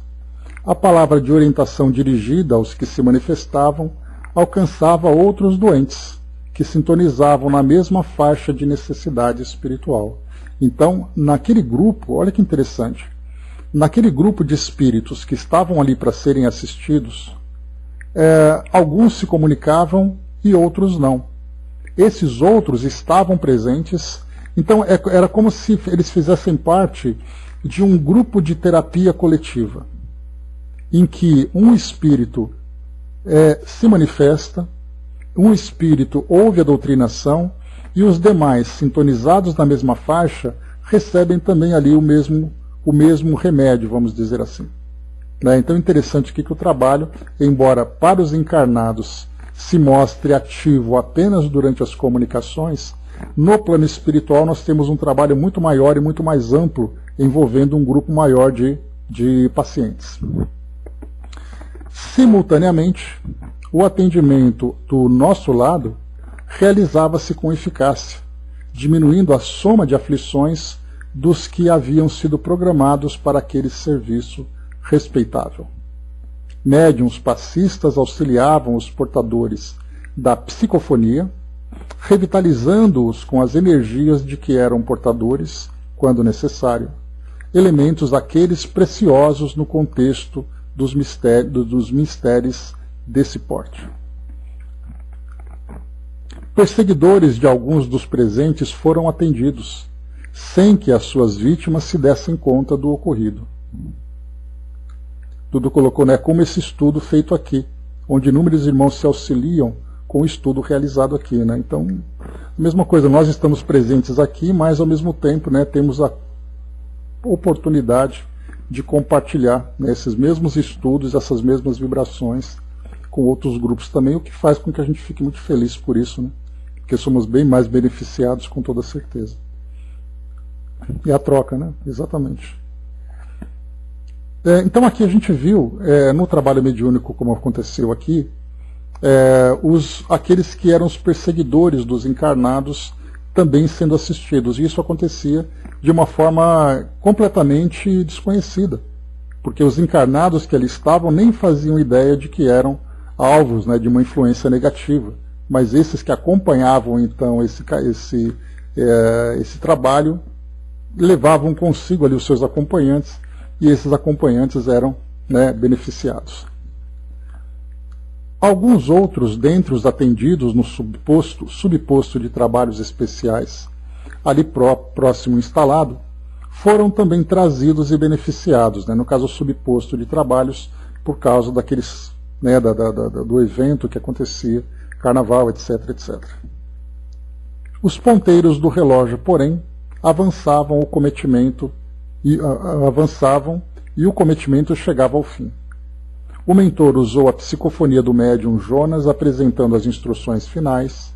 S1: a palavra de orientação dirigida aos que se manifestavam alcançava outros doentes, que sintonizavam na mesma faixa de necessidade espiritual. Então, naquele grupo, olha que interessante, naquele grupo de espíritos que estavam ali para serem assistidos, alguns se comunicavam e outros não. Esses outros estavam presentes, então era como se eles fizessem parte de um grupo de terapia coletiva, em que um espírito se manifesta, um espírito ouve a doutrinação e os demais, sintonizados na mesma faixa, recebem também ali o mesmo remédio, vamos dizer assim. Então é interessante aqui que o trabalho, embora para os encarnados se mostre ativo apenas durante as comunicações, no plano espiritual nós temos um trabalho muito maior e muito mais amplo, envolvendo um grupo maior de pacientes. Simultaneamente, o atendimento do nosso lado realizava-se com eficácia, diminuindo a soma de aflições dos que haviam sido programados para aquele serviço respeitável. Médiuns passistas auxiliavam os portadores da psicofonia, revitalizando-os com as energias de que eram portadores, quando necessário, elementos aqueles preciosos no contexto dos mistérios desse porte. Perseguidores de alguns dos presentes foram atendidos, sem que as suas vítimas se dessem conta do ocorrido. Dudu colocou, né, como esse estudo feito aqui, onde inúmeros irmãos se auxiliam com o estudo realizado aqui, né? Então, mesma coisa, nós estamos presentes aqui, mas ao mesmo tempo, né, temos a oportunidade de compartilhar, né, esses mesmos estudos, essas mesmas vibrações com outros grupos também, o que faz com que a gente fique muito feliz por isso, né? Porque somos bem mais beneficiados com toda certeza. E a troca, né? Exatamente. Então aqui a gente viu, no trabalho mediúnico, como aconteceu aqui, aqueles que eram os perseguidores dos encarnados também sendo assistidos. E isso acontecia de uma forma completamente desconhecida, porque os encarnados que ali estavam nem faziam ideia de que eram alvos, né, de uma influência negativa. Mas esses que acompanhavam então esse trabalho levavam consigo ali os seus acompanhantes, e esses acompanhantes eram, né, beneficiados. Alguns outros, dentre os atendidos no subposto de trabalhos especiais, ali próximo instalado, foram também trazidos e beneficiados, né, no caso o subposto de trabalhos, por causa daqueles, né, do evento que acontecia, carnaval, etc, etc. Os ponteiros do relógio, porém, avançavam e o cometimento chegava ao fim. O mentor usou a psicofonia do médium Jonas, apresentando as instruções finais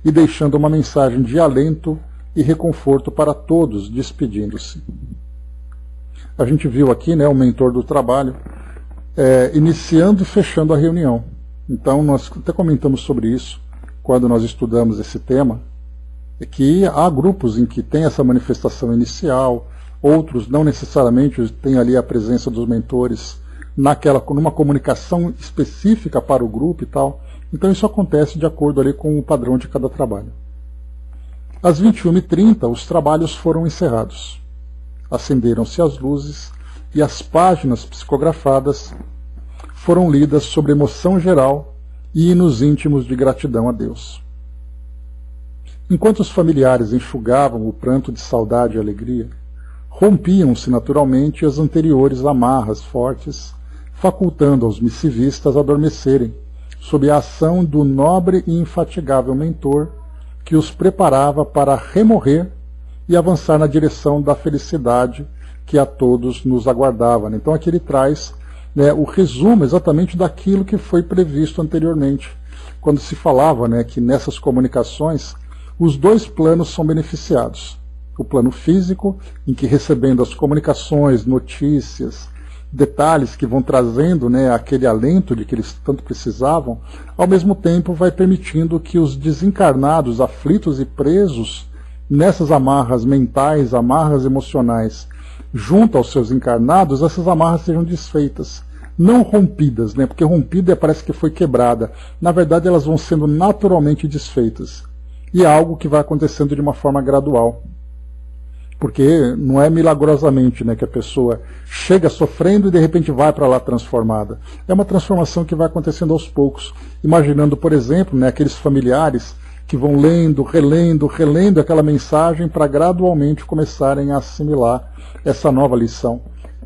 S1: e deixando uma mensagem de alento e reconforto para todos, despedindo-se. A gente viu aqui, né, o mentor do trabalho iniciando e fechando a reunião. Então nós até comentamos sobre isso quando nós estudamos esse tema, que há grupos em que tem essa manifestação inicial, outros não necessariamente têm ali a presença dos mentores numa comunicação específica para o grupo e tal. Então isso acontece de acordo ali com o padrão de cada trabalho. Às 21h30 os trabalhos foram encerrados. Acenderam-se as luzes e as páginas psicografadas foram lidas sobre emoção geral e hinos íntimos de gratidão a Deus. Enquanto os familiares enxugavam o pranto de saudade e alegria, rompiam-se naturalmente as anteriores amarras fortes, facultando aos missivistas adormecerem, sob a ação do nobre e infatigável mentor que os preparava para remorrer e avançar na direção da felicidade que a todos nos aguardava. Então aqui ele traz, né, o resumo exatamente daquilo que foi previsto anteriormente, quando se falava, né, que nessas comunicações os dois planos são beneficiados. O plano físico, em que recebendo as comunicações, notícias, detalhes que vão trazendo, né, aquele alento de que eles tanto precisavam, ao mesmo tempo vai permitindo que os desencarnados, aflitos e presos nessas amarras mentais, amarras emocionais, junto aos seus encarnados, essas amarras sejam desfeitas, não rompidas, né, porque rompida parece que foi quebrada. Na verdade, elas vão sendo naturalmente desfeitas. E é algo que vai acontecendo de uma forma gradual. Porque não é milagrosamente, né, que a pessoa chega sofrendo e de repente vai para lá transformada. É uma transformação que vai acontecendo aos poucos. Imaginando, por exemplo, né, aqueles familiares que vão lendo, relendo aquela mensagem para gradualmente começarem a assimilar essa nova lição.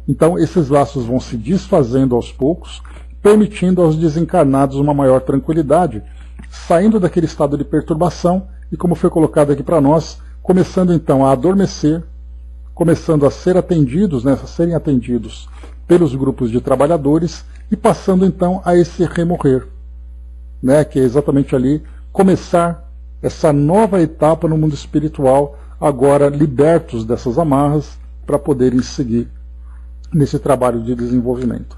S1: Então esses laços vão se desfazendo aos poucos, permitindo aos desencarnados uma maior tranquilidade, saindo daquele estado de perturbação e, como foi colocado aqui para nós, começando então a adormecer, começando a ser atendidos, né, a serem atendidos pelos grupos de trabalhadores e passando então a esse remorrer, né, que é exatamente ali começar essa nova etapa no mundo espiritual, agora libertos dessas amarras para poderem seguir nesse trabalho de desenvolvimento.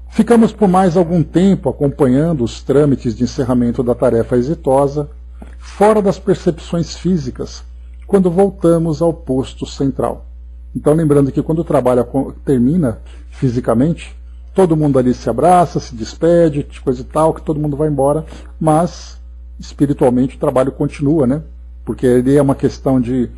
S1: Ficamos por mais algum tempo acompanhando os trâmites de encerramento da tarefa exitosa, fora das percepções físicas, quando voltamos ao posto central. Então, lembrando que quando o trabalho termina fisicamente, todo mundo ali se abraça, se despede, coisa e tal, que todo mundo vai embora, mas espiritualmente o trabalho continua, né? Porque ele é uma questão de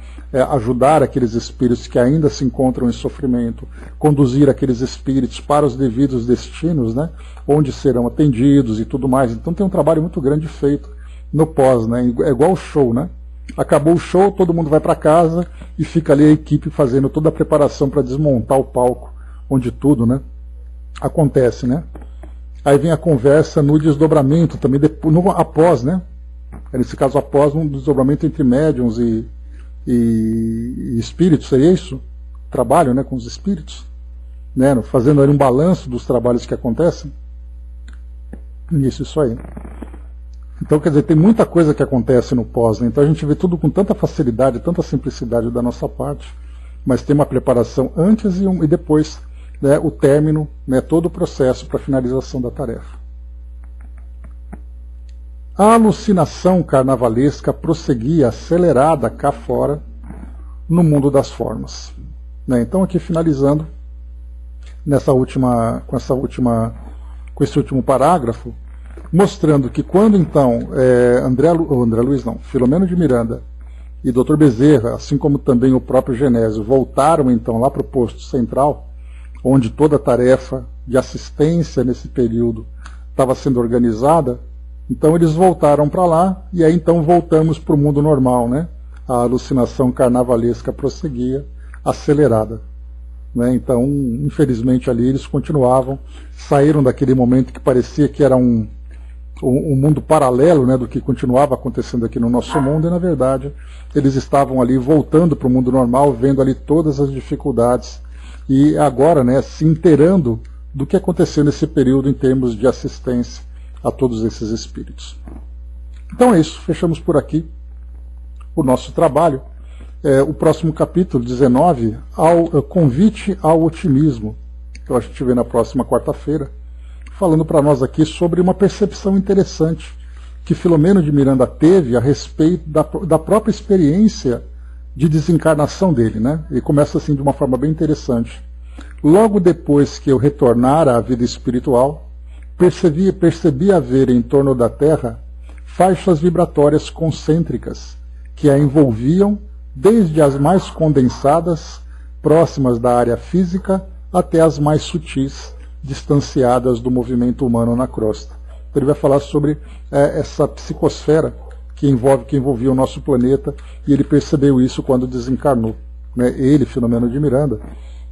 S1: ajudar aqueles espíritos que ainda se encontram em sofrimento, conduzir aqueles espíritos para os devidos destinos, né? Onde serão atendidos e tudo mais. Então tem um trabalho muito grande feito no pós, né? É igual o show, né? Acabou o show, todo mundo vai para casa e fica ali a equipe fazendo toda a preparação para desmontar o palco, onde tudo, né, acontece, né? Aí vem a conversa no desdobramento também, após, né? Nesse caso, após um desdobramento entre médiums e espíritos, seria isso? Trabalho, né, com os espíritos, né? Fazendo aí um balanço dos trabalhos que acontecem. Isso aí. Então, quer dizer, tem muita coisa que acontece no pós, né? Então a gente vê tudo com tanta facilidade, tanta simplicidade da nossa parte, mas tem uma preparação antes e depois, né, o término, né, todo o processo para a finalização da tarefa. A alucinação carnavalesca prosseguia acelerada cá fora no mundo das formas, né? Então aqui finalizando com esse último parágrafo, mostrando que quando então Filomeno de Miranda e Dr. Bezerra, assim como também o próprio Genésio, voltaram então lá para o posto central, onde toda a tarefa de assistência nesse período estava sendo organizada, então eles voltaram para lá e aí então voltamos para o mundo normal, né? A alucinação carnavalesca prosseguia, acelerada, né? Então, infelizmente ali eles continuavam, saíram daquele momento que parecia que era um mundo paralelo, né, do que continuava acontecendo aqui no nosso mundo, e na verdade eles estavam ali voltando para o mundo normal, vendo ali todas as dificuldades e agora, né, se inteirando do que aconteceu nesse período em termos de assistência a todos esses espíritos. Então é isso, fechamos por aqui o nosso trabalho. O próximo capítulo, 19, convite ao otimismo, que a gente vê na próxima quarta-feira, falando para nós aqui sobre uma percepção interessante que Filomeno de Miranda teve a respeito da própria experiência de desencarnação dele, né? Ele começa assim de uma forma bem interessante. Logo depois que eu retornara à vida espiritual, percebi haver em torno da Terra faixas vibratórias concêntricas que a envolviam desde as mais condensadas, próximas da área física, até as mais sutis, distanciadas do movimento humano na crosta. Então ele vai falar sobre essa psicosfera que envolvia o nosso planeta, e ele percebeu isso quando desencarnou, né? Ele, Filomeno de Miranda,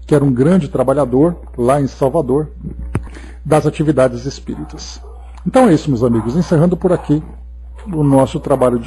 S1: que era um grande trabalhador lá em Salvador das atividades espíritas. Então é isso, meus amigos, encerrando por aqui o nosso trabalho de